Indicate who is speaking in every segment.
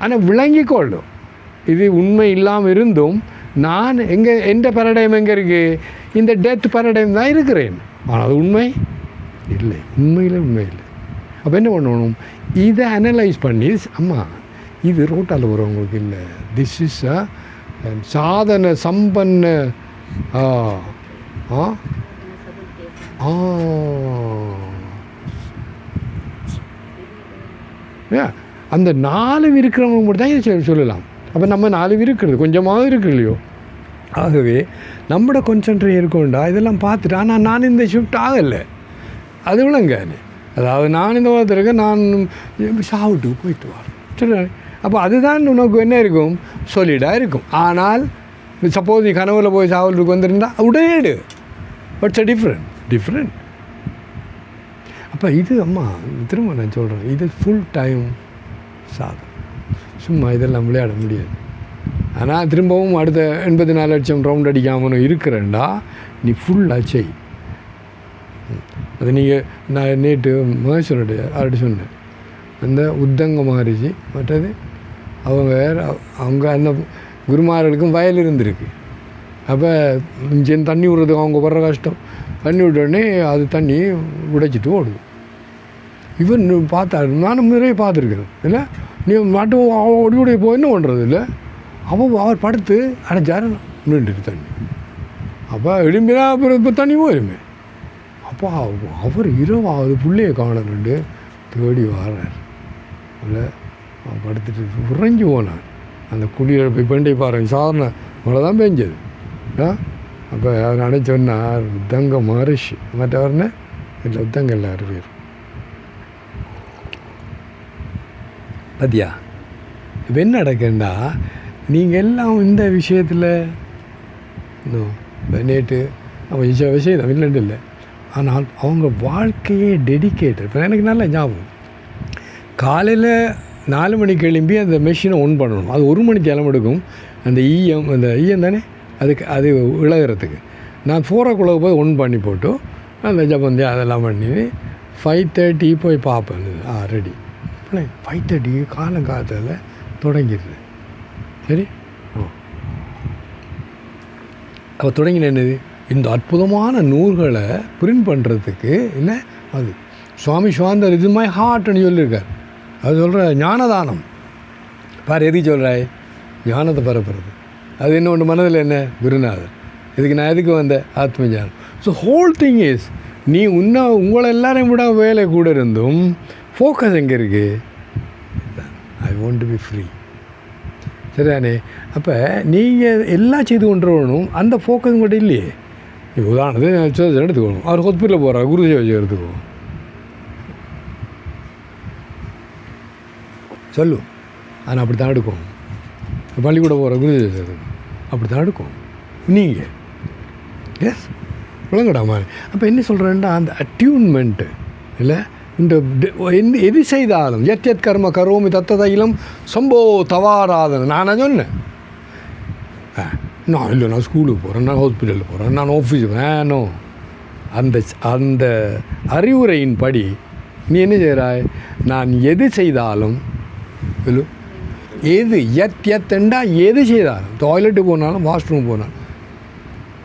Speaker 1: ஆனால் விளங்கிக்கொள்ளும் இது உண்மை இல்லாமல் இருந்தும் நான் எந்த பேரடைம் எங்கே இருக்குது, இந்த டெத் பேரடைம் தான் இருக்கிறேன். ஆனால் அது உண்மை இல்லை, உண்மையில் அப்போ என்ன பண்ணணும், இதை அனலைஸ் பண்ணி அம்மா இது ரோட்டால் வரவங்களுக்கு இல்லை, திஸ் இஸ் அ சாதன சம்பன்ன அந்த 4 இருக்கிறவங்க மட்டும் தான் இதை சொல்லலாம். அப்போ நம்ம 4 இருக்கிறது கொஞ்சமாக இருக்கு இல்லையோ. ஆகவே நம்மளோட கான்சென்ட்ரேட் இருக்கோண்டா இதெல்லாம் பார்த்துட்டு, ஆனால் நான் இந்த ஷிஃப்ட் ஆகலை அது விளங்க. அதாவது நான் இந்த உலகத்திற்கு நான் சாப்பிட்டு போயிட்டு வரேன் சரி. அப்போ அதுதான் உனக்கு என்ன இருக்கும், சொல்லிடாக இருக்கும். ஆனால் சப்போஸ் நீ கனவுல போய் சாப்பிட்டுக்கு வந்திருந்தா உடனே வாட்ஸ் அ டிஃப்ரெண்ட். அப்போ இது அம்மா திரும்ப நான் சொல்கிறேன், இது ஃபுல் டைம் சாதம், சும்மா இதெல்லாம் விளையாட முடியாது. ஆனால் திரும்பவும் அடுத்த 84 லட்சம் ரவுண்ட் அடிக்காமலும் இருக்கிறேன்டா நீ ஃபுல்லாக செய். அது நீங்கள் நான் நேற்று மகேஸ்வரனுடைய அப்படி சொன்னேன், அந்த உத்தங்க மகரிஷி மற்றது அவங்க அந்த குருமார்களுக்கும் வயல் இருந்திருக்கு. அப்போ தண்ணி விடுறதுக்கு அவங்க வர்ற கஷ்டம், தண்ணி விட்டோடனே அது தண்ணி உடைச்சிட்டு ஓடுது. இவன் பார்த்தா நானும் நிறைய பார்த்துருக்கேன் இல்லை, நீ மட்டும் ஓடி போய் என்ன பண்ணுறது இல்லை. அவர் படுத்து அடைச்சாரு நின்றுட்டு தண்ணி. அப்போ எழும்பினா அப்புறம் இப்போ தண்ணி போயிருமே. அப்போ அவர் இரவாவது பிள்ளையை காணணுண்டு தேடி வர்றார் இல்லை, அவன் படுத்துட்டு உறைஞ்சி போனான். அந்த குளியில் போய் பெண்டை பாருங்க, சாதாரண மழை தான் பெஞ்சது. அப்போ அவர் நினச்சோன்னார் உத்தங்க மகரிஷி மற்றவர்னு இல்லை, உத்தங்க எல்லாரும் பேர் பத்தியா. இப்போ என்ன நடக்குன்னா, நீங்கள் எல்லாம் இந்த விஷயத்தில் இன்னும் நேற்று அவன் விஷயம் இல்லைன்னு இல்லை, ஆனால் அவங்க வாழ்க்கையே டெடிக்கேட்டட். இப்போ எனக்கு நல்ல ஞாபகம், காலையில் 4 மணிக்கு எழும்பி அந்த மெஷினை ஆன் பண்ணணும். அது 1 மணி நேரம் எடுக்கும் அந்த ஈயம் தானே அது விலகிறதுக்கு. நான் 4 o'clock போய் ஒன் பண்ணி போட்டு அந்த ஜபந்தி அதெல்லாம் பண்ணி 5:30 போய் பார்ப்பேன். ரெடி 5:30 காலங்காலத்தில் தொடங்கிடுது. சரி, அப்போ தொடங்கின என்னது, இந்த அற்புதமான நூல்களை பிரிண்ட் பண்ணுறதுக்கு இல்லை, அது சுவாமி சுவாந்தர் இது மை ஹார்ட்னு சொல்லியிருக்கார். அது சொல்கிற ஞானதானம் பாரு, எதுக்கு சொல்கிறாய், ஞானத்தை பரப்புறது. அது என்ன ஒன்று மனதில் என்ன குருநாதர், இதுக்கு நான் எதுக்கு வந்தேன், ஆத்ம ஞானம். ஸோ ஹோல் திங் இஸ், நீ உங்களை எல்லாரையும் விட வேலை கூட இருந்தும் ஃபோக்கஸ் எங்கே இருக்குது, ஐ வாண்ட் டு பி ஃப்ரீ. சரிதானே? அப்போ நீங்கள் எல்லாம் செய்து கொண்டுறவனும் அந்த ஃபோக்கஸ் கூட இல்லையே. இப்போ உதாரணத்துக்கு எடுத்துக்கணும், அவர் ஹொஸ்பிட்டலில் போகிறார், குரு சேவை எடுத்துக்கோ சொல்லும், ஆனால் அப்படி தான் எடுக்கும். பள்ளிக்கூடம் போகிற குரு சேவை அப்படி தான் எடுக்கும். நீங்கள் எஸ் விளங்கடாமா. அப்போ என்ன சொல்கிறேன்னா, அந்த அட்யூன்மெண்ட்டு இல்லை, இந்த எது செய்தாலும் எத் கர்ம கரோமி தத்ததையிலும் சம்போ தவாராதன. நான் சொன்னேன், நான் இல்லை, நான் ஸ்கூலுக்கு போகிறேன், நான் ஹாஸ்பிட்டலுக்கு போகிறேன், நான் ஆஃபீஸுக்கு வேணும். அந்த அறிவுரையின் படி நீ என்ன செய்கிறாய், நான் எது செய்தாலும் இல்லை, எது எத்துண்டா எது செய்தாலும், டாய்லெட்டு போனாலும் வாஷ்ரூம் போனாலும்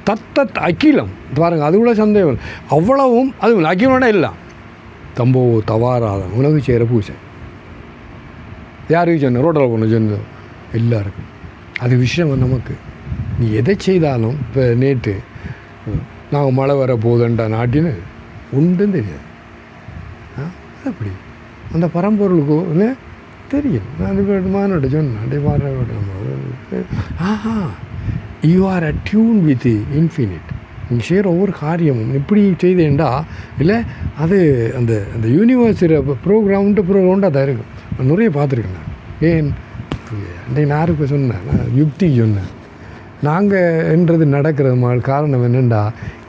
Speaker 1: தத்தத் அகிலம் பாருங்கள், அது கூட சந்தேகம் அவ்வளவும். அது அகிலோட இல்லை, தம்போ தவாராதம் உனக்கு செய்கிற பூஜை. யாருக்கு சொன்ன, ரோட்டில் போன சொன்னது எல்லாருக்கும். அது விஷயம் நமக்கு. நீ எதை செய்தாலும், இப்போ நேற்று நாங்கள் மழை வர போதுண்டா நாட்டின்னு உண்டுன்னு தெரியாது. அப்படி அந்த பரம்பொருளுக்கோ இல்லை தெரியும். நான் மானோட சொன்னேன், you are attune with infinite. நீங்கள் செய்கிற ஒவ்வொரு காரியமும் இப்படி செய்தேன்டா இல்லை, அது அந்த அந்த யூனிவர்ஸில் ப்ரோக்ராம்டாக தான் இருக்கும். நான் நிறைய பார்த்துருக்கேன். நான் ஏன் அன்றைக்கு நான் யாருக்கு சொன்னேன், நான் யுக்தி சொன்னேன், நாங்கள் என்றது நடக்கிறது மாதிரி காரணம் என்னென்னா,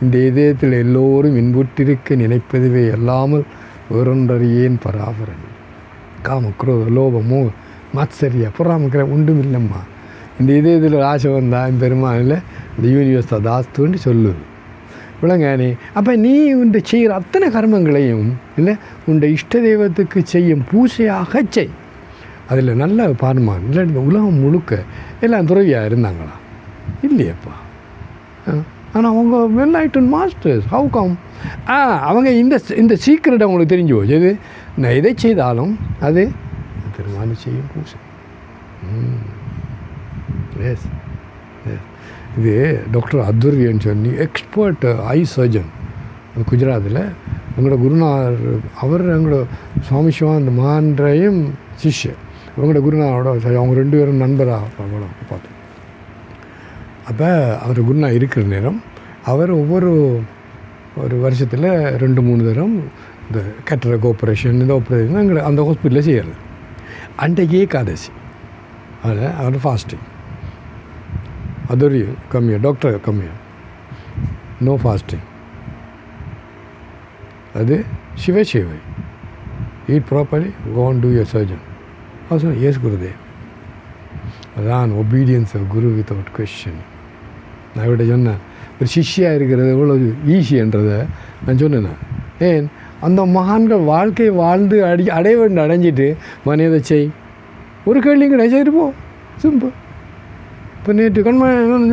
Speaker 1: இந்த இதயத்தில் எல்லோரும் இன்புற்றிருக்க நினைப்பதுவே அல்லாமல் வேறொன்றறியேன் பராபரன் காம குரோத லோபமோ மத்சரியா பொறாமக்கிற ஒன்றும் இல்லைம்மா. இந்த இதயத்தில் ஆசை வந்தால் பெருமாள் இந்த யூனிவர்ஸ் தாஸ்துன்னு சொல்லுது விளங்கானே. அப்போ நீ உண்ட செய்கிற அத்தனை கர்மங்களையும் இல்லை, உண்ட இஷ்ட தெய்வத்துக்கு செய்யும் பூசையாக செய். அதில் நல்ல பாருமா இல்லை இந்த உலகம் முழுக்க எல்லாம் துறவியாக இருந்தாங்களா? இல்லையப்பா. ஆனால் அவங்க வென்லைட்டன் மாஸ்டர்ஸ். How come? அவங்க இந்த சீக்ரெட் அவங்களுக்கு தெரிஞ்சு போச்சு. இது நான் எதை செய்தாலும் அது திருமணம் செய்யும் பூசை. Yes yes. இது டாக்டர் அத்வர்வியன்னு சொல்லி எக்ஸ்பர்ட் ஐ சர்ஜன் குஜராத்தில். எங்களோட குருநாதர் அவர் எங்களோட சுவாமி சிவானந்த மகான்றையும் சிஷ்யர். இவங்களோட குருநாதரோட அவங்க 2 பேரும் நண்பராக பார்த்தோம். அப்போ அவர் குருநா இருக்கிற நேரம் அவர் ஒவ்வொரு வருஷத்தில் 2-3 தரம் இந்த கேட்ரக் ஆப்ரேஷன் இந்த ஆப்ரேஷன் எங்களை அந்த ஹாஸ்பிட்டலில் செய்கிறது. அன்றைக்கே ஏகாதசி அதில் அவர் ஃபாஸ்டிங். அது கம்மியாக டாக்டர் கம்மியாக நோ ஃபாஸ்டிங். அது சிவசேவை. Eat properly, go and do your surgeon. அவர் சொன்ன எஸ் குருதேவ். அதான் obedience of guru without question. நான் இவர்கிட்ட சொன்னேன், ஒரு சிஷ்யாக இருக்கிறது எவ்வளோ ஈஸின்றதை நான் சொன்னேன். ஏன் அந்த மகான்கள் வாழ்க்கையை வாழ்ந்து அடைய வேண்டும் அடைஞ்சிட்டு மனித செய் ஒரு கேள்விங்க செய்துட்டு போ, சிம்பிள். இப்போ நேற்று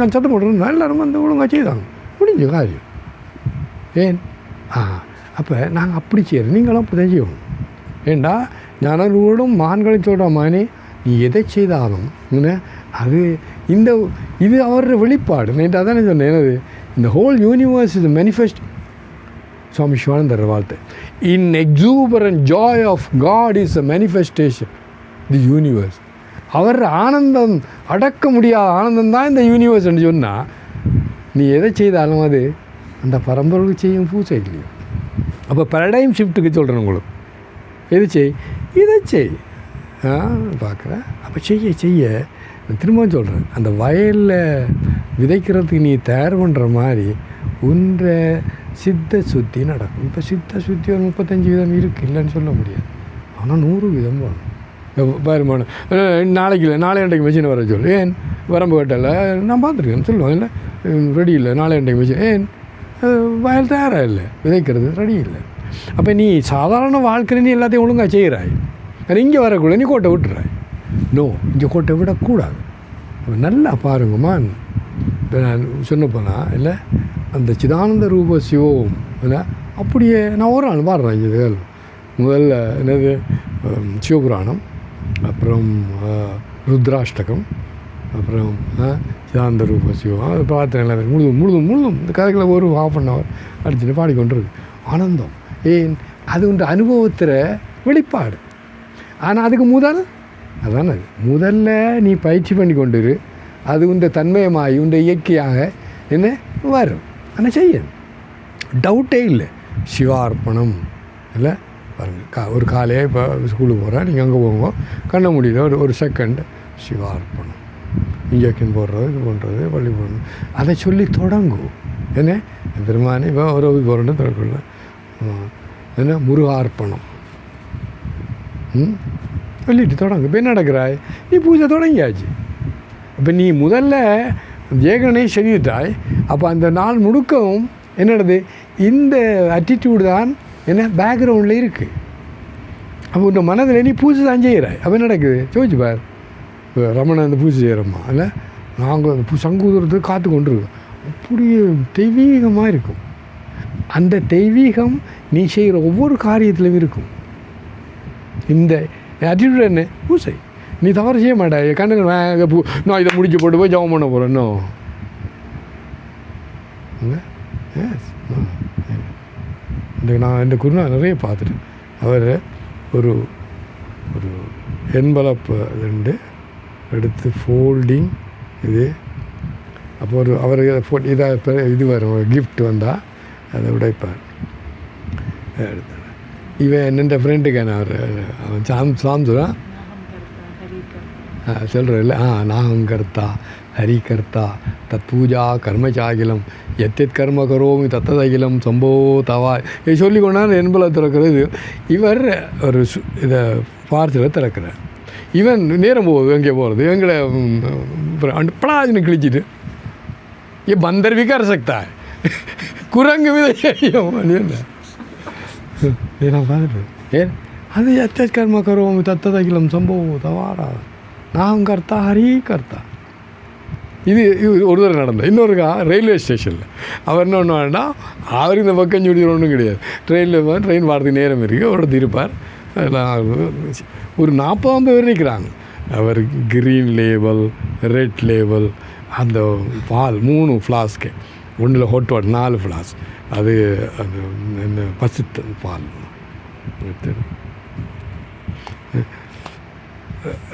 Speaker 1: நான் சத்தம் போட்டுருந்தேன், எல்லாரும் வந்து ஒழுங்காக செய்தாங்க, முடிஞ்ச காரியம். ஏன் அப்போ நாங்கள் அப்படி செய்கிறோம், நீங்களும் அப்படி தான் செய்யணும். ஏண்டா ஞானங்களோடும் மகான்களையும் சொல்கிற மாதிரி நீ எதை செய்தாலும் அது இது அவரோட வெளிப்பாடு. நேற்று அதானே சொன்னேன், எனது இந்த whole universe is manifest. Swami சிவானந்தர் வாழ்த்து, in exuberant joy of God is a manifestation the universe. அவர் ஆனந்தம், அடக்க முடியாத ஆனந்தம் தான் இந்த யூனிவர்ஸ்ன்னு சொன்னால் நீ எதை செய்தாலும் அது அந்த பரம்பரைக்கு செய்யும் பூசை இல்லையோ. அப்போ பேரடைம் ஷிஃப்ட்டுக்கு சொல்கிறேன் உங்களுக்கு, எது செய் இதை செய் பார்க்குறேன். அப்போ செய்ய திரும்ப சொல்கிறேன், அந்த வயலில் விதைக்கிறதுக்கு நீ தயார் பண்ணுற மாதிரி உன்ற சித்த சுத்தி நடக்கும். இப்போ சித்த சுத்தி ஒரு 35 விதம் இருக்குது, இல்லைன்னு சொல்ல முடியாது. ஆனால் 100 விதம் வேணும். வருமானம் நாளைக்கு இல்லை, நாளைக்கு மிஷின் வர சொல்லு. ஏன் வரம்பு கட்டலை நான் பார்த்துருக்கேன் சொல்லுவாங்க, இல்லை ரெடி இல்லை, நாளைக்கு மிஷின். ஏன் வயல் தயாராக இல்லை, விதைக்கிறது ரெடி இல்லை. அப்போ நீ சாதாரண வாழ்க்கையில் நீ எல்லாத்தையும் ஒழுங்காக செய்கிறாய், அது இங்கே வரக்கூடாது, நீ கோட்டை விட்டுறாய். நோ, இங்கே கோட்டை விடக்கூடாது. நல்லா பாருங்கம்மான். இப்போ நான் சொன்ன போனால் இல்லை அந்த சிதானந்த ரூப சிவம் இல்லை அப்படியே நான் ஒரு நாள் பாடுறேன். இதுகள் முதல்ல என்னது சிவபுராணம், அப்புறம் ருத்ராஷ்டகம், அப்புறம் சிதானந்த ரூப சிவம். அதை பார்த்தேன் முழுதும் இந்த கதைகளை ஒரு ½ அடிச்சுட்டு பாடிக்கொண்டிருக்கு. ஆனந்தம். ஏன் அது உண்டு அனுபவத்தில் வெளிப்பாடு. ஆனால் அதுக்கு அதானே முதல்ல நீ பயிற்சி பண்ணி கொண்டு இரு, அது உண்ட தன்மயமாகி உண்ட இயற்கையாக என்ன வரும். ஆனால் செய்ய டவுட்டே இல்லை. சிவார்ப்பணம் இல்லை பாருங்கள், ஒரு காலையே இப்போ ஸ்கூலுக்கு போகிறேன், நீங்கள் அங்கே போங்க, கண்ண முடியல ஒரு செகண்ட் சிவார்ப்பணம், இன்ஜெக்ஷன் போடுறது, இது பண்ணுறது, பள்ளி போடணும், அதை சொல்லி தொடங்கும். என்ன பெருமானே இப்போ ஒரு போகிறேன்னு திறக்கல என்ன முருகார்ப்பணம் சொல்லிட்டு தொடங்கு. இப்போ என்ன நடக்கிறாய், நீ பூஜை தொடங்கியாச்சு. இப்போ நீ முதல்ல ஏகனே செய்துட்டாய். அப்போ அந்த நாள் முழுக்கவும் என்னது இந்த அட்டிடியூடு தான் என்ன பேக்ரவுண்டில் இருக்குது. அப்போ இந்த மனதில் நீ பூஜை தான் செய்கிறாய். அப்போ என்ன நடக்குது சோதிச்சு பார். இப்போ ரமணன் அந்த பூஜை செய்கிறோம்மா இல்லை, நாங்கள் அந்த சங்கூதுறதுக்கு காத்து கொண்டிருக்கோம். அப்படியே தெய்வீகமாக இருக்கும். அந்த தெய்வீகம் நீ செய்கிற ஒவ்வொரு காரியத்திலும் இருக்கும். இந்த அட்டிடியூட் என்ன பூசை. நீ தவறு செய்ய மாட்டாய். கண்ணு நான் இதை முடிச்சு போட்டு போய் ஜபம் பண்ண போகிறேன். இன்னும் நான் இந்த குருநா நிறைய பார்த்துட்டேன். அவர் ஒரு ஒரு என்வலப்பு ரெண்டு எடுத்து ஃபோல்டிங் இது, அப்போ ஒரு அவர் இதாக இது வரும் கிஃப்ட் வந்தால் அதை உடைப்பார். எடுத்து இவன் என்னென்ற ஃப்ரெண்டுக்கான அவன் சாம்சுரான் சொல்கிறேன் நாகங்கர்த்தா ஹரிகர்த்தா தத் பூஜா கர்மச்சாகிலம் எத்தெத் கர்ம கரோமி தத்ததகிலம் சம்போ தவா இதை சொல்லி கொண்டாந்து என்பலை திறக்கிறது. இவர் ஒரு இதை பார்சலை திறக்கிறார். இவன் நேரம் போகுது எங்கே போகிறது, எங்களை படாதுன்னு கிழிச்சிட்டு பந்தர் भी कर सकता है, குரங்கு விதை செய்யும். நான் பார்த்துட்டு ஏன் அது यत्यच कर्म करोमि तत्तदखिलं सम्भवो வாரா நான் கர்த்தா ஹரி கர்த்தா. இது ஒரு தடவை நடந்தது. இன்னொருக்கா ரயில்வே ஸ்டேஷனில் அவர் என்ன பண்ணுவாருன்னா, அவர் இந்த பக்கம் சுடி ஒன்றும் கிடையாது, ட்ரெயின் வாரத்துக்கு நேரம் இருக்குது, அவரோட இருப்பார். ஒரு 40 பேர் நிற்கிறாங்க. அவர் க்ரீன் லேபிள், ரெட் லேபிள், அந்த பால் 3 ஃப்ளாஸ்க்கு, ஒன்றில் ஹாட் வாட்டர் 4 ஃப்ளாஸ், அது அது என்ன பசுத்த பால்.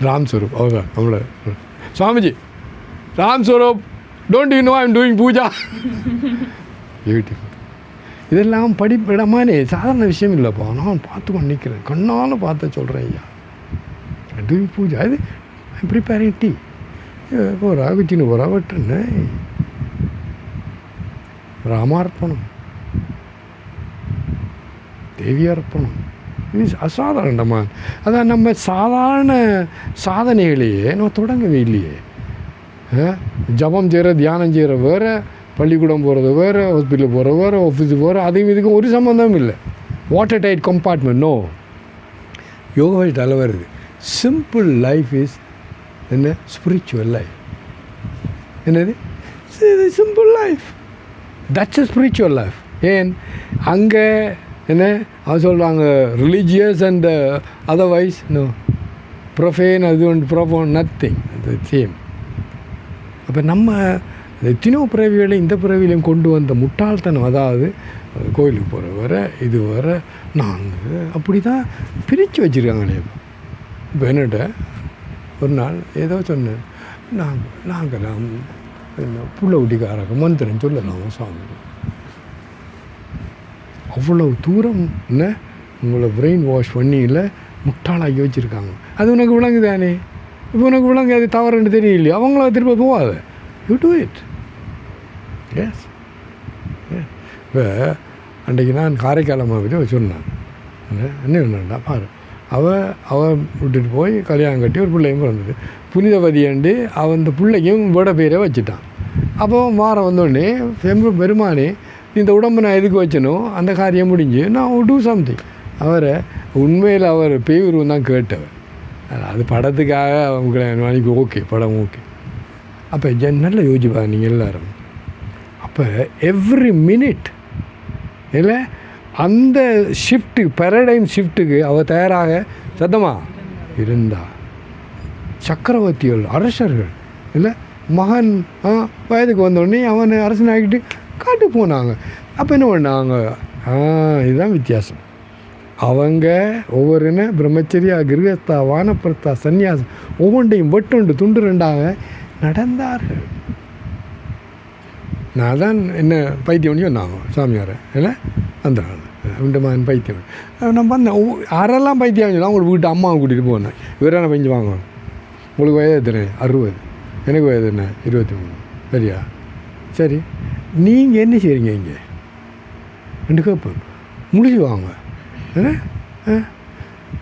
Speaker 1: ராம் ஸ்வரூப் அவர் நம்மளோட Swamiji, Ram Swaroop, don't you know I am doing puja. Beautiful. இதெல்லாம் படிப்பிடமானே சாதாரண விஷயம் இல்லைப்பா. நான் பார்த்து கொண்டு நிற்கிறேன், கண்ணால் பார்த்து சொல்கிறேன், ஐயா டூயிங் பூஜா, இது ஐ ப்ரிப்பேரிங் டீ போகிறா குச்சின்னு போகிறா வெட்டுன்னு ராமார்ப்பணம், தேவியர்ப்பணம். இது அசாதாரணமாக, அதான் நம்ம சாதாரண சாதனைகளையே நம்ம தொடங்கவே இல்லையே. ஜபம் செய்கிற, தியானம் செய்கிற வேறு, பள்ளிக்கூடம் போகிறது வேறு, ஹாஸ்பிட்டல் போகிற வேறு, ஆஃபீஸுக்கு போகிற, அதுவும் இதுக்கும் ஒரு சம்மந்தமும் இல்லை. Water tight compartment no. Yoga வச்சு தலை வருது. சிம்பிள் லைஃப் இஸ் என்ன? Spiritual life. என்னது? Simple life, that's a spiritual life. ஏன் அங்கே என்ன அவன் சொல்கிறாங்க, religious and otherwise no, profane அது ஒன்று ப்ரொஃபோன் நத்திங், அது சேம். அப்போ நம்ம எத்தனையோ பிறவிகளை இந்த பிறவிலையும் கொண்டு வந்த முட்டாள்தனம், அதாவது கோயிலுக்கு போகிற வர இது வர நாங்கள் அப்படி தான் பிரித்து வச்சுருக்காங்களே. இப்போ என்னட்ட ஒரு நாள் ஏதோ சொன்னேன், நாங்கள்லாம் என்ன புள்ள ஊட்டிக்காரங்க மந்திரம் சொல்லலாமா சாமி? அவ்வளவு தூரம் என்ன உங்களை பிரெயின் வாஷ் பண்ணியில் முட்டாளாக்கி வச்சுருக்காங்க. அது உனக்கு விளங்கு தானே? இப்போ உனக்கு விளங்கு, அது தவறுன்னு தெரியலையே, அவங்கள திரும்ப போகாத. You do it. எஸ். இப்போ அன்றைக்கு நான் காரைக்காலமாக போய் சொன்னேன், என்ன என்னண்டா பாரு, அவள் விட்டுட்டு போய் கல்யாணம் கட்டி ஒரு பிள்ளையும் பிறந்தது, புனிதவதியாண்டு அவன் இந்த பிள்ளைக்கும் விட பேரை வச்சுட்டான். அப்போ வாரம் வந்தோடனே பெருமானே இந்த உடம்பை நான் எதுக்கு வச்சனோ அந்த காரியம் முடிஞ்சு நான் டூ சம்திங். அவரை உண்மையில் அவர் பேயுருவம் தான் கேட்டவர், அது படத்துக்காக அவங்க நாளைக்கு ஓகே, படம் ஓகே. அப்போ நல்லா யோசிப்பாங்க நீங்கள் எல்லோரும். அப்போ எவ்ரி மினிட் இல்லை அந்த ஷிஃப்ட்டு, பேரடைம் ஷிஃப்ட்டுக்கு அவள் தயாராக சத்தமாக இருந்தா. சக்கரவர்த்திகள், அரசர்கள் இல்லை, மகன் வயதுக்கு வந்தோடனே அவனை அரசனாகிட்டு காட்டு போனாங்க. அப்போ என்ன பண்ணாங்க? இதுதான் வித்தியாசம். அவங்க ஒவ்வொருன்னு பிரம்மச்சரியா, கிரகஸ்தா, வானப்பிரஸ்தா, சன்னியாசம் ஒவ்வொன்றையும் வெட்டுண்டு துண்டு ரெண்டாக நடந்தார்கள். நான் தான் என்ன பைத்தியம் பண்ணி வந்தாங்க சாமியாரை இல்லை அந்த உண்டு மகன் பைத்தியம். நான் வந்தேன், யாரெல்லாம் பைத்தியம் சொன்னால் உங்களுக்கு வீட்டு அம்மாவை கூட்டிகிட்டு போனேன். இவரான பஞ்சு வாங்க, உங்களுக்கு வயது எத்தனை? 60. எனக்கு வயது என்ன? 23. சரியா? சரி, நீங்கள் என்ன செய்கிறீங்க இங்கே? 2 கப்பு முடிச்சு வாங்க. என்ன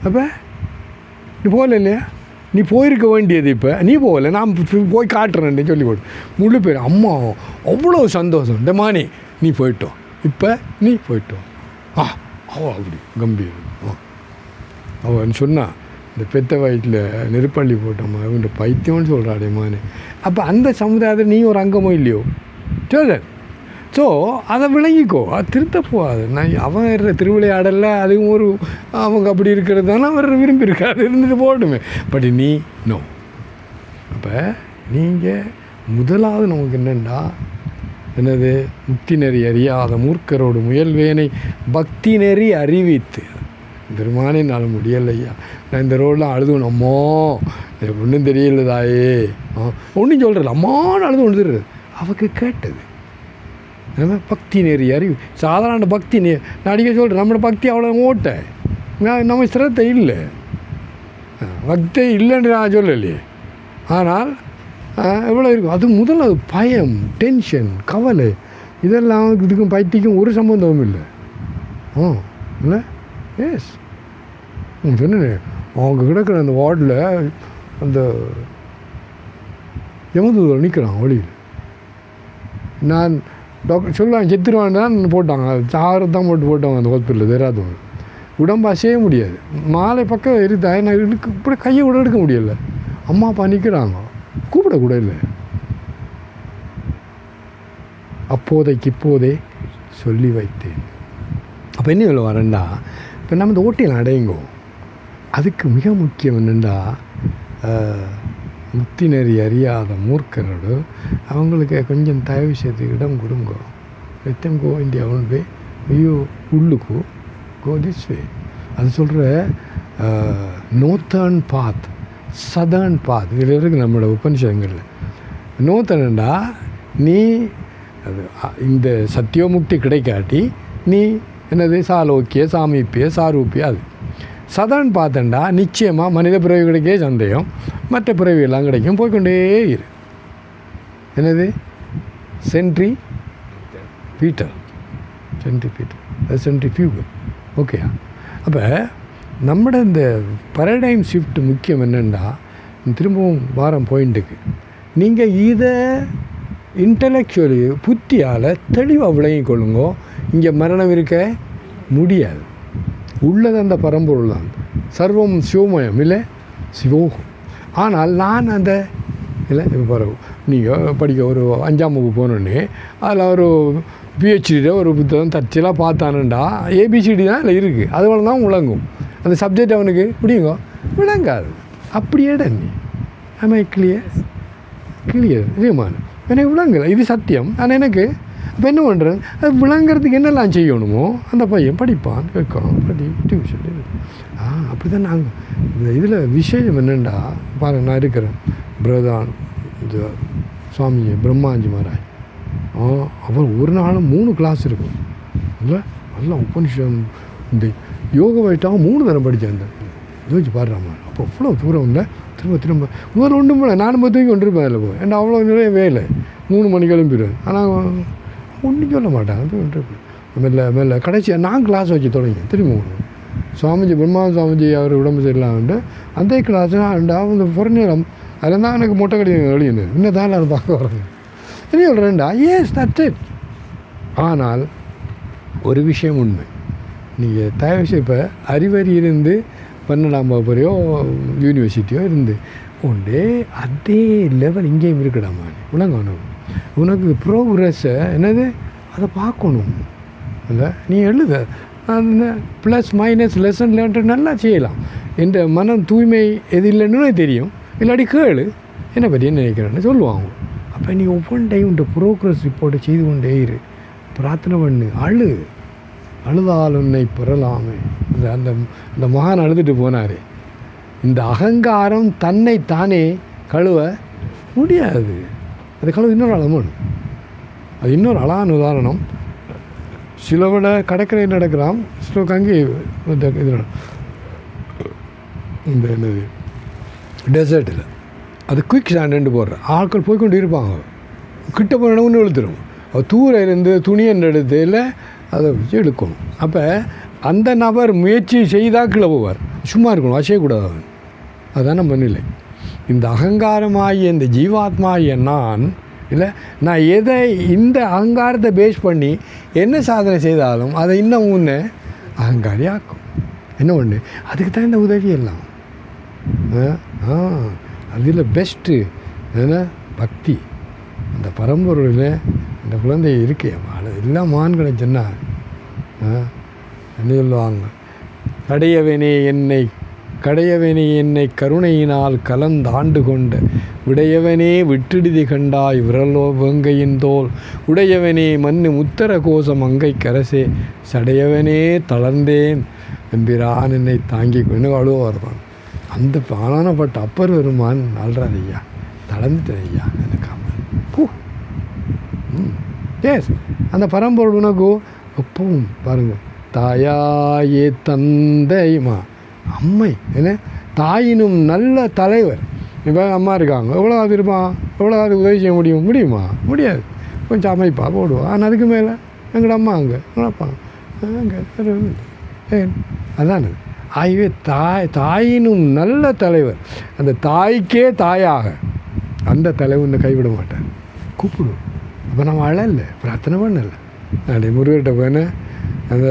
Speaker 1: அப்போ நீ போகல இல்லையா? நீ போயிருக்க வேண்டியது, இப்போ நீ போகலை, நான் போய் காட்டுறேன்னு சொல்லி போட்டு முழு பேர் அம்மா அவ்வளோ சந்தோஷம். இந்த மானி நீ போயிட்டோம், இப்போ நீ போயிட்டோம். அவள் அப்படி கம்பீரம். அவன் சொன்னான், இந்த பெத்த வயிற்றில் நெருப்பள்ளி போட்டோம்மா இவன் பைத்தியம்னு சொல்கிறாடே மானு. அப்போ அந்த சமுதாயத்தில் நீ ஒரு அங்கமோ இல்லையோ சோதன். ஸோ அதை விளங்கிக்கோ, அது திருத்த போகாது. நான் அவன் திருவிளையாடல அதுவும் ஒரு அவங்க அப்படி இருக்கிறது தானே அவர் விரும்பியிருக்காரு, இருந்துட்டு போகட்டுமே. பட் நீ நோ. அப்போ நீங்கள் முதலாவது நமக்கு என்னென்னா என்னது? முக்தி நெறி அறியாத மூர்க்கரோடு முயல்வேனை பக்தி நெறி அறிவித்து. பெருமானேனால முடியலையா, நான் இந்த ரோடெலாம் அழுதுணும், அம்மா எனக்கு ஒன்றும் தெரியல தாயே, ஒன்றும் சொல்கிறது அம்மான்னு அழுது ஒன்று அவக்கு கேட்டது. பக்தி நெறி அறிவு, சாதாரண பக்தி நான் அடிக்க சொல்கிறேன், நம்மளோட பக்தி அவ்வளோ ஓட்ட, நம்ம சிரத்தை இல்லை, பக்தி இல்லைன்னு நான் சொல்லலையே. ஆனால் எவ்வளோ இருக்கும் அது முதல்ல, அது பயம், டென்ஷன், கவலை, இதெல்லாம் இதுக்கும் பக்திக்கும் ஒரு சம்பந்தமும் இல்லை. இல்லை எஸ் சொன்னேன், அவங்க கிடக்கிற அந்த வார்டில் அந்த யமதூதர் நிற்கிறான் வழியில். நான் டாக்டர் சொல்லுவாங்க செத்துருவான்னு தான் போட்டாங்க, சாறு தான் போட்டாங்க அந்த ஹாஸ்பிட்டலில் தெரியாதவங்க. உடம்பு அசைய முடியாது. மாலை பக்கம் இருந்தா நான் இப்படி கையை கூட எடுக்க முடியலை. அம்மா அப்பா நிற்கிறாங்க, கூப்பிடக்கூட இல்லை. அப்போதைக்கு இப்போதே சொல்லி வைத்தேன். அப்போ என்ன சொல்ல வரேன்டா, இப்போ நம்ம இந்த ஓட்டியில் அடையுங்கோ. அதுக்கு மிக முக்கியம் என்னென்னா, முத்தினறி அறியாத மூர்க்கரோடு அவங்களுக்கு கொஞ்சம் தயவு செய்து இடம் கொடுங்க. எத்தம் கோ இந்தியா ஒன் வே, ஐயோ உள்ளுக்கு கோ திஸ் வே. அது சொல்கிற நோத்தர்ன் பாத், சதர்ன் பாத், இதில் இருக்குது நம்மளோட உபனிஷதங்களில். நோத்தனண்டா நீ அது இந்த சத்தியோமுக்தி கிடைக்காட்டி நீ என்னது சாலோக்கிய, சாமீப்பிய, சாரூப்பிய. அது சதர்ன் பார்த்தண்டா நிச்சயமாக மனித பிறவி கிடைக்கே சந்தேகம், மற்ற பிறவியெல்லாம் கிடைக்கும், போய்கொண்டே இரு. என்னது சென்ட்ரி பீட்டர், சென்ட்ரி பீட்டர், அது சென்ட்ரி ஃபியூகல். ஓகேயா? அப்போ நம்மட இந்த பேரடைம் ஷிஃப்ட் முக்கியம் என்னென்னா, திரும்பவும் வாரம் பாயிண்ட்டுக்கு, நீங்கள் இதை இன்டலெக்சுவலி புத்தியால் தெளிவாக விளங்கிக் கொள்ளுங்கோ. இங்கே மரணம் இருக்க முடியாது. உள்ளது அந்த பரம்பொருள் தான். சர்வம் சிவமயம் இல்லை, சிவோகம். ஆனால் நான் அந்த இல்லை, இப்போ பாருங்க, நீங்கள் படிக்க ஒரு 5ஆம் வகுப்பு போனோடனே அதில் ஒரு பிஹெச்டியில் ஒரு புத்தகம் தச்சலாக பார்த்தானுண்டா ஏபிசிடி தான் அதில் இருக்குது. அதுபோல தான் விளங்கும். அந்த சப்ஜெக்ட் அவனுக்கு முடியுங்க விளங்காது. அப்படியே நீ ஆமாம் கிளியர் நியமான எனக்கு விளங்கலை, இது சத்தியம். ஆனால் எனக்கு அப்போ என்ன பண்ணுறேன், அது விளங்குறதுக்கு என்னெல்லாம் செய்யணுமோ அந்த பையன் படிப்பான், கேட்கணும், டியூஷன். அப்படி தான் நாங்கள் இந்த இதில் விஷயம் என்னென்னா பாருங்கள், நான் இருக்கிறேன் பிரதான் இந்த சுவாமி பிரம்மாஜி மகாராஜ். அவர் ஒரு நாளும் 3 கிளாஸ் இருக்கும் இல்லை, நல்லா உபனிஷம் இந்த யோக வைட்டாக 3 தரம் படித்தேன். யோசிச்சு பாடுறாமா, அப்போ அவ்வளோ தூரம் இல்லை. திரும்ப முதல்ல ஒன்றும் போல நானும் தூக்கி கொண்டிருப்பேன் அதில் போய். ஏன்னா அவ்வளோ நிறைய வேலை, 3 மணிக்கு கிளம்பிடுவேன். ஆனால் ஒன்றும் சொல்ல மாட்டேன், அது கொண்டிருப்பேன். மெல்ல கடைசியாக நான் கிளாஸ் வச்சு தொடங்கி திரும்ப சுவாமிஜி பிரம்மா சுவாமிஜி அவர் உடம்பு சரியில்லாமட்டு அந்த கிளாஸ் அந்த புறநேரம் அதில் தான் எனக்கு மொட்டை கடிதம் எழுதினது. இன்னும் தான் நான் பார்க்க வரேன். என்ன சொல்கிறேன்டா, ஏஸ் தட்ஸ் இட். ஆனால் ஒரு விஷயம் உண்மை, நீங்கள் தயவுசெய்து இப்போ அறிவறி இருந்து 12ஆம் வகுப்பறையோ யூனிவர்சிட்டியோ இருந்து உண்டே அதே லெவல் இங்கேயும் இருக்கடாமா. உலகம் உனக்கு ப்ரோக்ரெஸ்ஸை என்னது அதை பார்க்கணும் இல்லை, நீ எழுத அந்த ப்ளஸ் மைனஸ் லெசன் லேர்ன்ட்டு நல்லா செய்யலாம். என்ற மனம் தூய்மை எது இல்லைன்னு தெரியும், இல்லாட்டி கேளு என்னை பற்றி என்ன நினைக்கிறேன்னு சொல்லுவாங்க. அப்போ நீ ஒவ்வொரு டைம் இந்த ப்ரோக்ரஸ் ரிப்போர்ட்டை செய்து கொண்டே இரு, பிரார்த்தனை பண்ணு, அழுதால் உன்னை பெறலாமே. அந்த அந்த மகான் அழுதுட்டு போனார். இந்த அகங்காரம் தன்னை தானே கழுவ முடியாது. அது கழுவு இன்னொரு அளமணும். அது இன்னொரு அழகான உதாரணம். சிலவிட கடற்கரையில் நடக்கலாம், சிலவுக்கு அங்கே இதில் இந்த என்னது டெசர்ட்டில் அது குயிக் சாண்டுன்னு போடுற ஆட்கள் போய்கொண்டு இருப்பாங்க. கிட்ட போன ஒன்று இழுத்துடும். அது தூர இருந்து துணியன் எடுத்து இல்லை அதை வச்சு எடுக்கணும். அப்போ அந்த நபர் முயற்சி செய்தால் கீழே போவார், சும்மா இருக்கணும், அசையக்கூடாது அவன். அதுதான் நம்ம நிலை. இந்த அகங்காரமாகிய இந்த ஜீவாத்மாகிய நான் இல்லை, நான் எதை இந்த அகங்காரத்தை பேஸ் பண்ணி என்ன சாதனை செய்தாலும் அதை இன்னும் முன்னே அகங்காரியாக்கும். என்ன ஒன்று அதுக்கு தான் இந்த உதவி எல்லாம். அதில் பெஸ்ட்டு ஏன்னா பக்தி. அந்த பரம்பொருளில் அந்த குழந்தை இருக்கே எல்லாம் மான்களை சொன்னால் என்ன சொல்லுவாங்க, கடையவனே என்னை கருணையினால் கலந்தாண்டு கொண்ட விடையவனே விட்டிடுதி கண்டாய் விரலோ வெங்கையின் தோல் உடையவனே மண்ணு முத்தர கோசம் அங்கை கரசே சடையவனே தளர்ந்தேன் எம்பிரான் என்னை தாங்கி கொண்டு அழுவ வருவான். அந்த பாலானப்பட்ட அப்பர் வருமான் ஆள்றார் ஐயா, தளர்ந்துட்டேன் ஐயா எனக்கு பூ. எஸ் அந்த பரம்பொருள் உனக்கு எப்பவும் பாருங்கள், தாயாயே தந்தையுமா அம்மை என்ன தாயினும் நல்ல தலைவர். இப்போ அம்மா இருக்காங்க, எவ்வளோது இருப்பான், எவ்வளோது உதவி செய்ய முடியுமா? முடியாது. கொஞ்சம் அமைப்பா போடுவா. ஆனால் அதுக்கு மேலே எங்களோட அம்மா அங்கே நினைப்பாங்க அங்கே அதானு. ஆகவே தாயினும் நல்ல தலைவர், அந்த தாய்க்கே தாயாக அந்த தலைவனை கைவிட மாட்டார், கூப்பிடுவோம். அப்போ நம்ம அழலை, பிரார்த்தனை பண்ணலை. நான் முருகர்கிட்ட போனேன், அந்த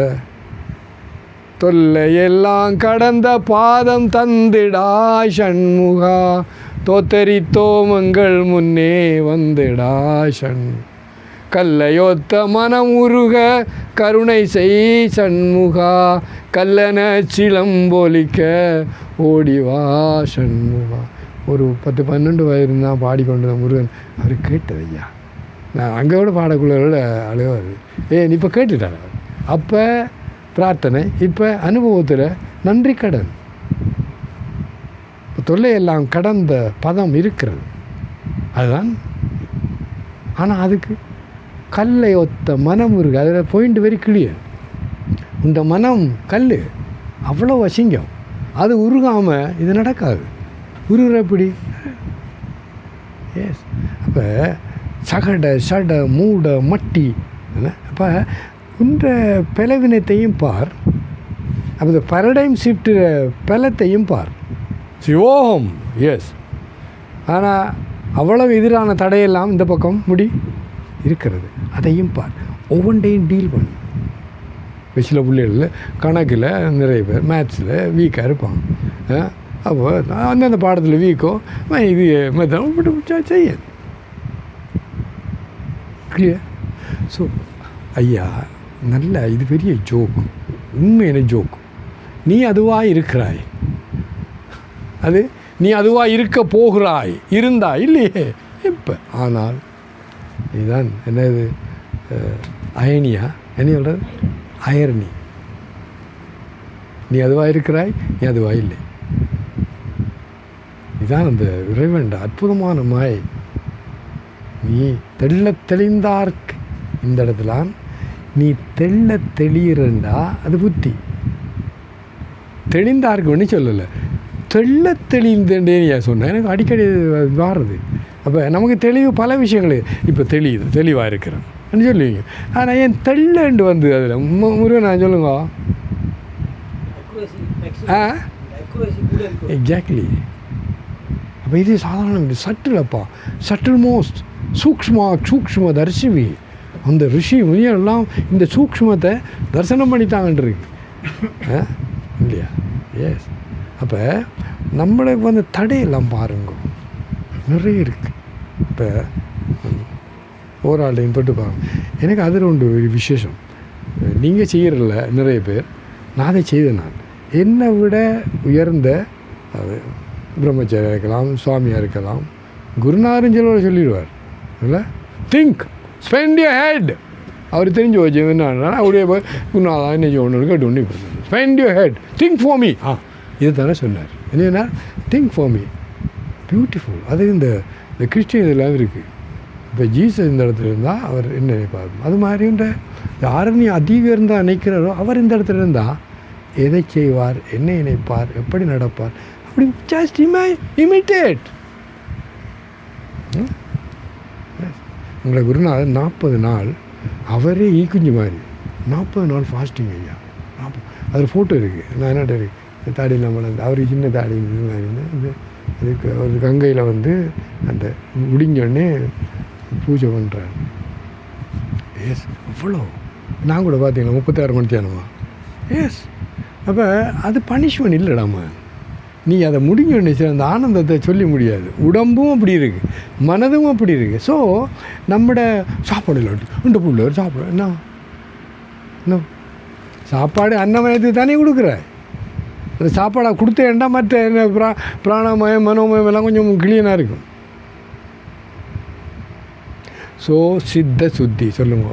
Speaker 1: தொல்லையெல்லாம் கடந்த பாதம் தந்திடாய் சண்முகா, தோத்தரித்தோமங்கள் முன்னே வந்திடாய் சண்முகா. கல்லையொத்த மனம் உருக கருணை செய் சண்முகா, கல்லன சிலம்பொலிக்க ஓடிவா சண்முகா. ஒரு 10-12 வயது தான் பாடிக்கொண்டு முருகன் அவர் கேட்டது ஐயா. நான் அங்கே கூட பாடக்குள்ளோட அழுவார். நீ இப்போ கேட்டுட்டார். அப்போ பிரார்த்தனை, இப்போ அனுபவத்தில் நன்றி கடன். தொல்லையெல்லாம் கடந்த பதம் இருக்கிறது, அதுதான். ஆனால் அதுக்கு கல்லை ஒத்த மனம் இருக்குது. அதில் பாயிண்ட் வெரி கிளியர். இந்த மனம் கல் அவ்வளோ அசிங்கம், அது உருகாமல் இது நடக்காது. உருகிற எப்படி? எஸ். அப்போ சகட சட மூட மட்டி. அப்போ இந்த பலவினத்தையும் பார், அப்போ இந்த பரடைம் ஷிஃப்ட் பலத்தையும் பார். சிவோகம். எஸ். ஆனால் அவ்வளவு எதிரான தடையெல்லாம் இந்த பக்கம் முடி இருக்கிறது, அதையும் பார். ஒவ்வொன்றையும் டீல் பண்ணு. சில பிள்ளைகளில் கணக்கில் நிறைய பேர் மேத்ஸில் வீக்காக இருப்பாங்க. அப்போ அந்தந்த பாடத்தில் வீக்கோ இது மெத்தம் விட்டு செய்ய கிளியர். ஸோ ஐயா, நல்ல இது பெரிய ஜோக், உண்மையான ஜோக். நீ அதுவாக இருக்கிறாய், அது நீ அதுவாக இருக்க போகிறாய், இருந்தா இல்லையே இப்போ. ஆனால் இதுதான் என்னது, அயனியா என்ன சொல்கிறது, அயர்னி. நீ அதுவாக இருக்கிறாய், நீ அதுவாக இல்லை. இதுதான் அந்த இறைவன் அற்புதமான மாய். நீ தெள்ள தெளிந்தார்க்கு இந்த இடத்துல நீ தெள்ள தெளியறண்டா அது புத்தி. தெளிந்தார்க்கு ஒன்று சொல்லலை, தெள்ள தெளிந்தேன்னு ஏன் சொன்னேன். எனக்கு அடிக்கடி வாடுறது. அப்போ நமக்கு தெளிவு பல விஷயங்கள் இப்போ தெளியுது, தெளிவாக இருக்கிறேன் சொல்லுவீங்க. ஆனால் ஏன் தெள்ளண்டு வந்து அதில் முருகன் நான் சொல்லுங்க. எக்ஸாக்ட்லி. அப்போ இது சாதாரண இது சட்டிலப்பா, சட்டில் மோஸ்ட் சூக்ஷ்ம தரிசிவி. அந்த ரிஷி முனியெல்லாம் இந்த சூக்ஷ்மத்தை தரிசனம் பண்ணித்தாங்கன்றிருக்கு இல்லையா? எஸ். அப்போ நம்மளுக்கு வந்து தடையெல்லாம் பாருங்க, நிறைய இருக்குது. இப்போ ஓராளையும் தொட்டு பாருங்க. எனக்கு அதில் உண்டு ஒரு விசேஷம். நீங்கள் செய்கிறதில்ல நிறைய பேர், நான் அதை செய்தேன். நான் என்னை விட உயர்ந்த பிரம்மச்சாரியாக இருக்கலாம், சுவாமியாக இருக்கலாம், குருநாதரஞ்சலோட சொல்லிடுவார் இல்லை, திங்க் ஸ்பெண்ட் யூர் ஹெட். அவர் தெரிஞ்சு வச்சு என்னன்னா அப்படியே குருநாதா என்ன ஒன்று கேட்டு ஒன்று spend your head, think for me. இது தானே சொன்னார். என்னன்னா திங்க் ஃபார் மீ, பியூட்டிஃபுல். அது இந்த கிறிஸ்டின் இதெல்லாம் இருக்குது. இப்போ ஜீசஸ் இந்த இடத்துல இருந்தால் அவர் என்ன நினைப்பார், அது மாதிரி இந்த யாரை நீ அதிகம் இருந்தால் நினைக்கிறாரோ அவர் இந்த இடத்துல இருந்தால் எதை செய்வார், என்ன நினைப்பார், எப்படி நடப்பார், அப்படி ஜஸ்ட் இமிட்டேட். உங்களை குருநாதர் 40 நாள் அவரே ஈக்குஞ்சு மாதிரி 40 நாள் ஃபாஸ்டிங் ஐயா. 40 அதில் ஃபோட்டோ இருக்குது. நான் என்ன இருக்குது தாடியில் வளர்ந்து அவருக்கு சின்ன தாடி இந்த அதுக்கு ஒரு கங்கையில் வந்து அந்த முடிஞ்சோடனே பூஜை பண்ணுறாரு. எஸ். அவ்வளோ நான் கூட பார்த்தீங்களா 36 மணி தியானமா. எஸ். அப்போ அது பனிஷ்மெண்ட் இல்லைடாமா. நீ அதை முடிஞ்சோடனே அந்த ஆனந்தத்தை சொல்லி முடியாது. உடம்பும் அப்படி இருக்குது, மனதும் அப்படி இருக்குது. ஸோ நம்மட சாப்பாடு இல்லாட்டி இந்த புள்ள சாப்பாடு என்ன சாப்பாடு அன்னமயத்துக்கு தானே கொடுக்குற. அந்த சாப்பாடை கொடுத்தேன்டா மற்ற என்ன பிராணமயம் மனோமயம் எல்லாம் கொஞ்சம் கிளீனாக இருக்கும். ஸோ சித்த சுத்தி சொல்லுங்க.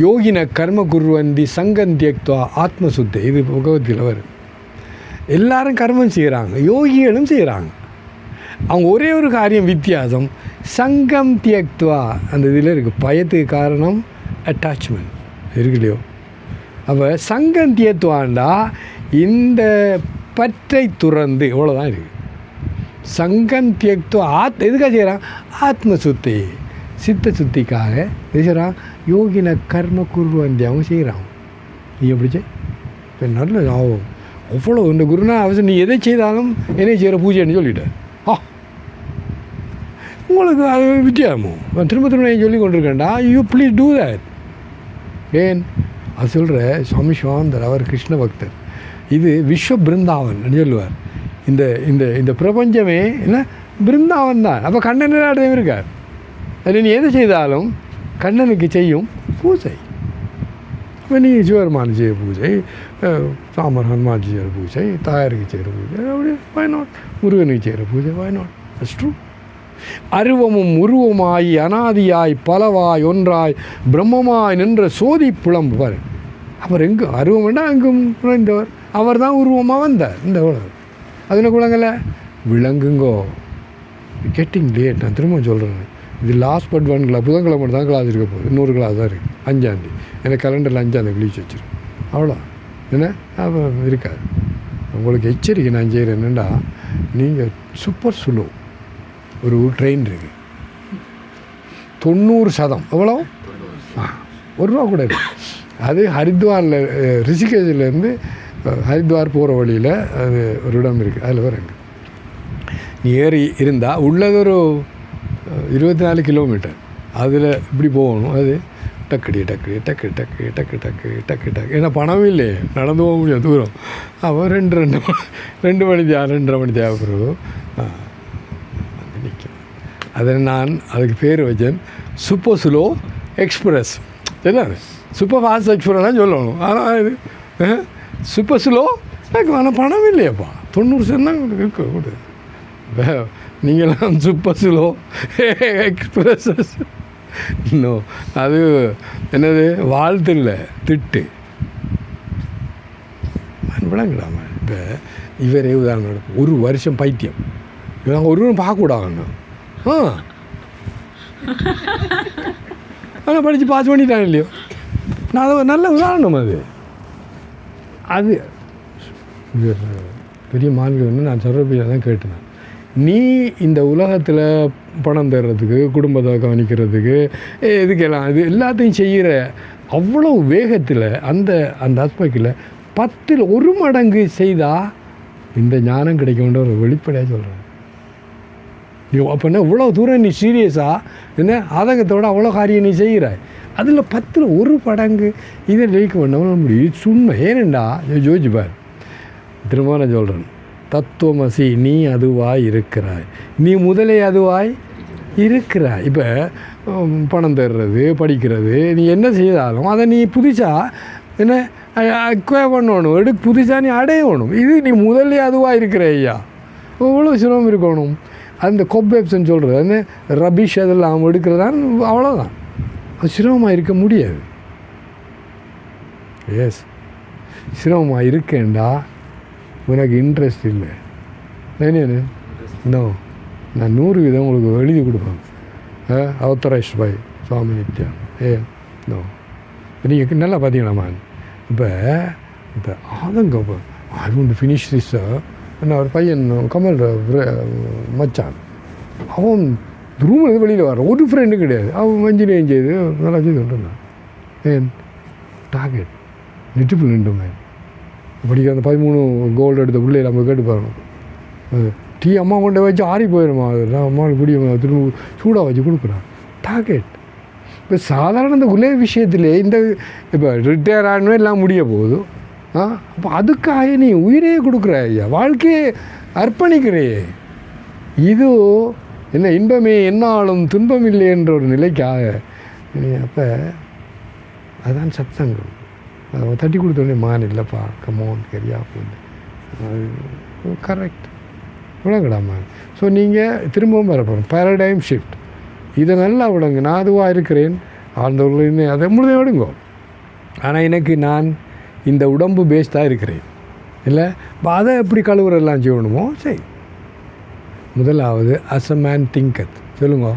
Speaker 1: யோகின கர்ம குர்வந்தி சங்கம் தியக்துவா ஆத்மசுத்தி. இது பகவத்கீதையில் வரும். எல்லாரும் கர்மம் செய்கிறாங்க, யோகிகளும் செய்கிறாங்க. அவங்க ஒரே ஒரு காரியம் வித்தியாசம், சங்கம் தியக்துவா அந்த இதில் இருக்குது. பயத்துக்கு காரணம் அட்டாச்மெண்ட் இருக்கு இல்லையோ. அப்போ சங்கம் தியக்துவாண்டா இந்த பற்றை துறந்து இவ்வளோதான் இருக்குது. சங்கம் தியக்துவா எதுக்காக செய்கிறான், ஆத்ம சுத்தி சித்த சுத்திக்காக செய்கிறான். யோகின கர்ம குர்வந்தி அவங்க செய்கிறாங்க. நீ எப்படி இப்போ நல்ல ஆகும் அவ்வளோ. இந்த குருனா அவசியம் நீ எதை செய்தாலும் என்னை செய்கிற பூஜைன்னு சொல்லிவிட்டேன். உங்களுக்கு அது வித்தியாசமும் திரும்ப திரும்ப சொல்லி கொண்டிருக்கேன்டா. You please do that. ஏன் அது சொல்கிற சுவாமி சிவானந்தர், அவர் கிருஷ்ண பக்தர். இது விஸ்வ பிருந்தாவன் சொல்லுவார். இந்த இந்த இந்த பிரபஞ்சமே என்ன பிருந்தாவன் தான். அப்போ கண்ணன் எல்லாத்தையும் இருக்கார். அது நீ எது செய்தாலும் கண்ணனுக்கு செய்யும் பூஜை. இப்போ நீ சிவபெருமான் செய்ய பூஜை, சாமர் ஹனுமான் செய்கிற பூஜை, தாயாருக்கு செய்கிற பூஜை, அப்படி why not? முருகனுக்கு செய்கிற பூஜை why not? That's true. அருவமும் உருவமாய் அனாதியாய் பலவாய் ஒன்றாய் பிரம்மமாய் நின்ற சோதி புலம்பு பாரு. அப்புறம் எங்கு அருவம்னா எங்கும் நுழைந்தவர் அவர் தான் உருவமாக வந்தார் இந்த உலகம். அது என்ன குழங்கலை விளங்குங்கோ. Getting late. நான் திரும்ப சொல்கிறேன், இது லாஸ்ட் பட் 1 கிளாஸ் புதன்கிழமை தான் கிளாஸ் இருக்க போகுது. இன்னொரு கிளாஸ் தான் இருக்குது 5ஆம் தேதி. எனக்கு கலண்டரில் 5ஆம் தேதி கிழிச்சு வச்சிருக்கேன். அவ்வளோ என்ன அப்போ இருக்காது. உங்களுக்கு எச்சரிக்கை நான் செய்கிறேன் என்னென்னா, நீங்கள் சூப்பர் ஸ்லோ ஒரு ட்ரெயின் இருக்குது 90% எவ்வளோ ₹1 கூட இருக்குது. அது ஹரித்வாரில் ரிஷிகேஷிலேருந்து ஹரித்வார் போகிற வழியில் அது ஒரு இடம் இருக்குது. அதில் வரங்க நீ ஏறி இருந்தால் உள்ளது ஒரு 24 கிலோமீட்டர். அதில் இப்படி போகணும். அது டக்குடி டக்கு டக்கு டக்கு டக்கு டக்கு டக்கு டக்கு. ஏன்னா பணமும் இல்லையே, நடந்து போக முடியும் தூரம். அப்போ 2 மணி 2:30 மணி தேவைப்படுறோம் வந்து நிற்கும். அதை நான் அதுக்கு பேர் வச்சேன் சூப்பர் ஸ்லோ எக்ஸ்பிரஸ். என்ன சூப்பர் ஃபாஸ்ட் எக்ஸ்பிரஸ் தான் சொல்லணும். ஆனால் இது சூப்பர் ஸ்லோ எனக்கு ஆனால் பணம் இல்லையப்பா. 90% தான் இருக்க கூடாது. நீங்களாம் சூப்பர் ஸ்லோ எக்ஸ்பிரஸஸ் இன்னும் அது என்னது வாழ்த்து இல்லை திட்டு விளங்கிடாம. இப்போ இவரே உதாரணம் நடக்கும். 1 வருஷம் பைத்தியம். இவங்க ஒருவரும் பார்க்கக்கூடாதுன்னு ஆனால் படித்து பாஸ் பண்ணிட்டாங்க இல்லையோ. நான் அது நல்ல உதாரணம். அது பெரிய மாண்பு நான் சொல்கிற தான் கேட்டேன். நீ இந்த உலகத்தில் பணம் தர்றதுக்கு, குடும்பத்தை கவனிக்கிறதுக்கு, இதுக்கெல்லாம் இது எல்லாத்தையும் செய்கிற அவ்வளோ வேகத்தில் அந்த அந்த ஆஸ்பெக்டில் 10ல் 1 மடங்கு செய்தால் இந்த ஞானம் கிடைக்கும்ன்ற ஒரு வெளிப்படையாக சொல்கிறேன். நீ அப்படின்னா இவ்வளோ தூரம் நீ சீரியஸாக என்ன ஆதங்கத்தோடு அவ்வளோ காரியம் நீ செய்கிறாய். அதில் 10ல் 1 மடங்கு இதை லைக் பண்ண முடியும். இது சும்மா ஏனண்டா யோசிப்பார். திரும்ப நான் சொல்கிறேன், தத்துவமசி நீ அதுவாய் இருக்கிறாய். நீ முதலே அதுவாய் இருக்கிறாய். இப்போ பணம் தர்றது, படிக்கிறது, நீ என்ன செய்தாலும் அதை நீ புதுசாக என்ன அக்வயர் பண்ணணும், புதுசாக நீ அடையணும். இது நீ முதலே அதுவாக இருக்கிற ஐயா. இவ்வளோ சிரமம் இருக்கணும். அந்த கொப்பேப்ஸ்ன்னு சொல்கிறது அந்த ரபிஷ் அதெல்லாம் எடுக்கிறதான் அவ்வளோதான். அது சிரமமாக இருக்க முடியாது. எஸ் சிரமமாக இருக்கேன்டா உனக்கு இன்ட்ரெஸ்ட் இல்லை. நோ நான் 100% உங்களுக்கு எழுதி கொடுப்பேன். Authorised by Swami Nithya. No நீங்கள் நல்லா பார்த்தீங்களாம்மா. இப்போ ஆதங்கம் I want to finish this. என்ன ஒரு பையன் கமல் மச்சான், அவன் ரூமில் வெளியில் வர ஒரு ஃப்ரெண்டு கிடையாது. அவன் இன்ஜினியரிங் செய்து நல்லா செய்து கொண்டிருந்தான். ஏன் டார்கெட் நெட்டுப்பு நின்றுமே படிக்க அந்த 13 கோல்டு எடுத்த பிள்ளை நம்ம கேட்டு பாருணும். டீ அம்மா கொண்டு வச்சு ஆறி போயிடுமா, அதெல்லாம் அம்மாவுக்கு குடிய திரும்ப சூடாக வச்சு கொடுக்குறான். டார்கெட் இப்போ சாதாரண இந்த குலே விஷயத்திலே இந்த இப்போ ரிட்டையர் ஆகணும் எல்லாம் முடிய போகுது. அப்போ அதுக்காக நீ உயிரே கொடுக்குற ஐயா, வாழ்க்கையே அர்ப்பணிக்கிறே. இது என்ன இன்பமே என்னாலும் துன்பம் இல்லை என்ற ஒரு நிலைக்காக நீ அப்போ அதுதான் சத்சங்கம். அதை தட்டி கொடுத்தோடனே மான் இல்லைப்பா கமோன் கரியா அப்படின்னு அது கரெக்ட் விளங்கடாமா. ஸோ நீங்கள் திரும்பவும் வரப்போகிறோம் பேரடைம் ஷிஃப்ட். இதை நல்லா விடுங்க. நான் அதுவாக இருக்கிறேன் ஆழ்ந்த உள்ள அதை முழுதை விடுங்கோ. ஆனால் எனக்கு நான் இந்த உடம்பு பேஸ்டாக இருக்கிறேன் இல்லை. அதை எப்படி கழுவுறெல்லாம் செய்யணுமோ சரி. முதலாவது அஸ் அ மேன் திங்கத் சொல்லுங்க.